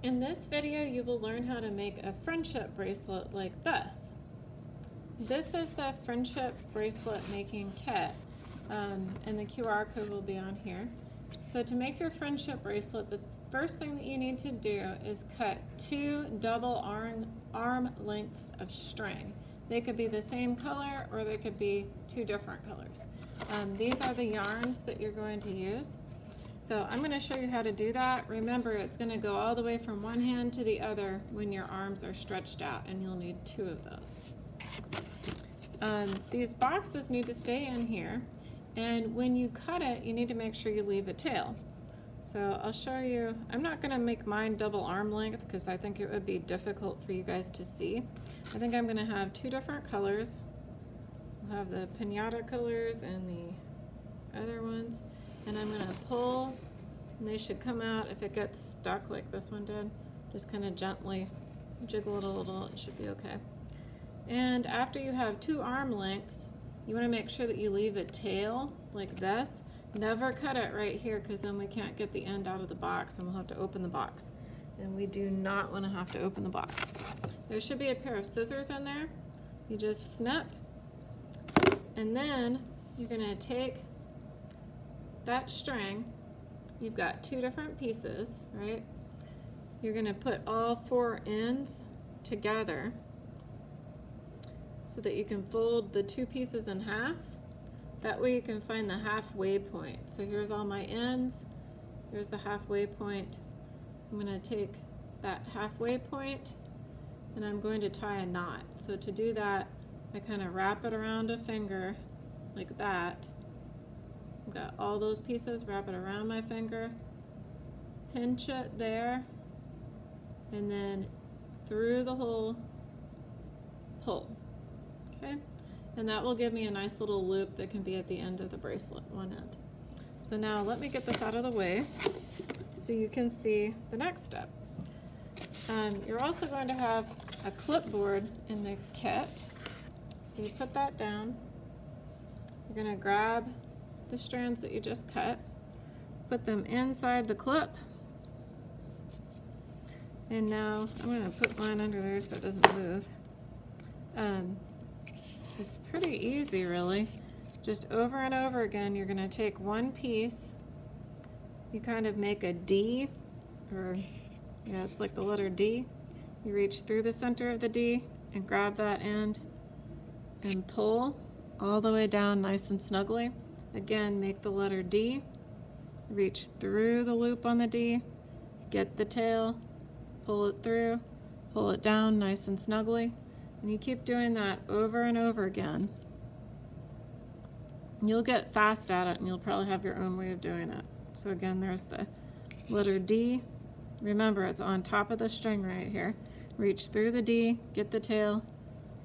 In this video, you will learn how to make a friendship bracelet like this. This is the friendship bracelet making kit, and the QR code will be on here. So to make your friendship bracelet, the first thing that you need to do is cut 2 double arm lengths of string. They could be the same color or they could be 2 different colors. These are the yarns that you're going to use. So I'm going to show you how to do that. Remember, it's going to go all the way from one hand to the other when your arms are stretched out, and you'll need 2 of those. These boxes need to stay in here, and when you cut it, you need to make sure you leave a tail. So I'll show you. I'm not going to make mine double arm length because I think it would be difficult for you guys to see. I think I'm going to have 2 different colors. I'll have the piñata colors and the other ones. And I'm going to pull, and they should come out. If it gets stuck like this one did, just kind of gently jiggle it a little, it should be okay. And after you have 2 arm lengths, you want to make sure that you leave a tail like this. Never cut it right here because then we can't get the end out of the box and we'll have to open the box. And we do not want to have to open the box. There should be a pair of scissors in there. You just snip, and then you're going to take that string. You've got 2 different pieces, right? You're going to put all 4 ends together so that you can fold the 2 pieces in half. That way you can find the halfway point. So here's all my ends. Here's the halfway point. I'm going to take that halfway point and I'm going to tie a knot. So to do that, I kind of wrap it around a finger like that. I've got all those pieces, wrap it around my finger, pinch it there, and then through the hole, pull, okay? And that will give me a nice little loop that can be at the end of the bracelet, one end. So now let me get this out of the way so you can see the next step. You're also going to have a clipboard in the kit. So you put that down. You're going to grab the strands that you just cut, put them inside the clip, and now I'm going to put mine under there so it doesn't move. It's pretty easy, really. Just over and over again, you're going to take one piece, you kind of make a D, or yeah, it's like the letter D. You reach through the center of the D and grab that end and pull all the way down nice and snugly. Again, make the letter D, reach through the loop on the D, get the tail, pull it through, pull it down nice and snugly, and you keep doing that over and over again. You'll get fast at it and you'll probably have your own way of doing it. So again, there's the letter D. Remember, it's on top of the string right here. Reach through the D, get the tail,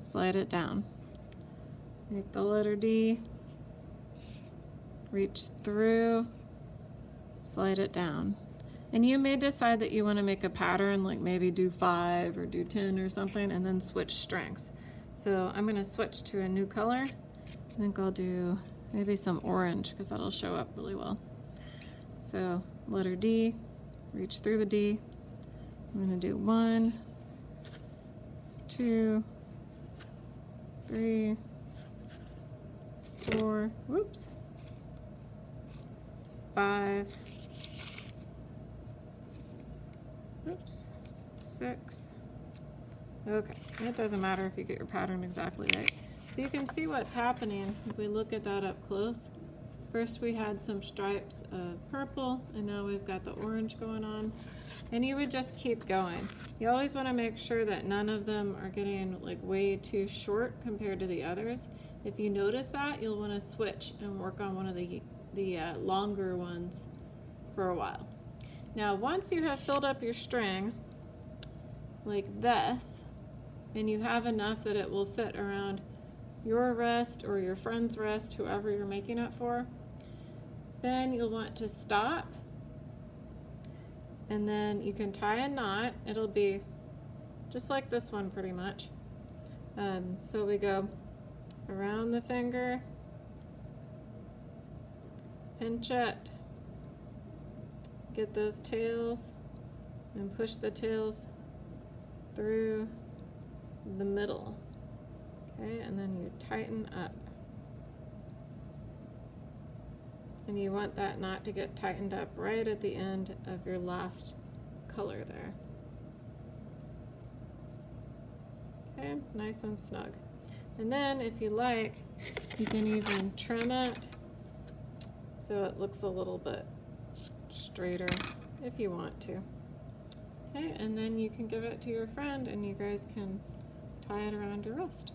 slide it down. Make the letter D, reach through, slide it down. And you may decide that you want to make a pattern, like maybe do 5 or do 10 or something, and then switch strings. So I'm going to switch to a new color. I think I'll do maybe some orange because that'll show up really well. So letter D, reach through the D. I'm going to do 1, 2, 3, 4, whoops, 5, oops, 6. Okay, it doesn't matter if you get your pattern exactly right. So you can see what's happening if we look at that up close. First we had some stripes of purple, and now we've got the orange going on. And you would just keep going. You always want to make sure that none of them are getting like way too short compared to the others. If you notice that, you'll want to switch and work on one of the longer ones for a while. Now once you have filled up your string like this, and you have enough that it will fit around your wrist or your friend's wrist, whoever you're making it for, then you'll want to stop, and then you can tie a knot. It'll be just like this one pretty much. So we go around the finger, pinch it, get those tails, and push the tails through the middle. Okay, and then you tighten up. And you want that knot to get tightened up right at the end of your last color there. Okay, nice and snug. And then if you like, you can even trim it so it looks a little bit straighter if you want to. Okay, and then you can give it to your friend and you guys can tie it around your wrist.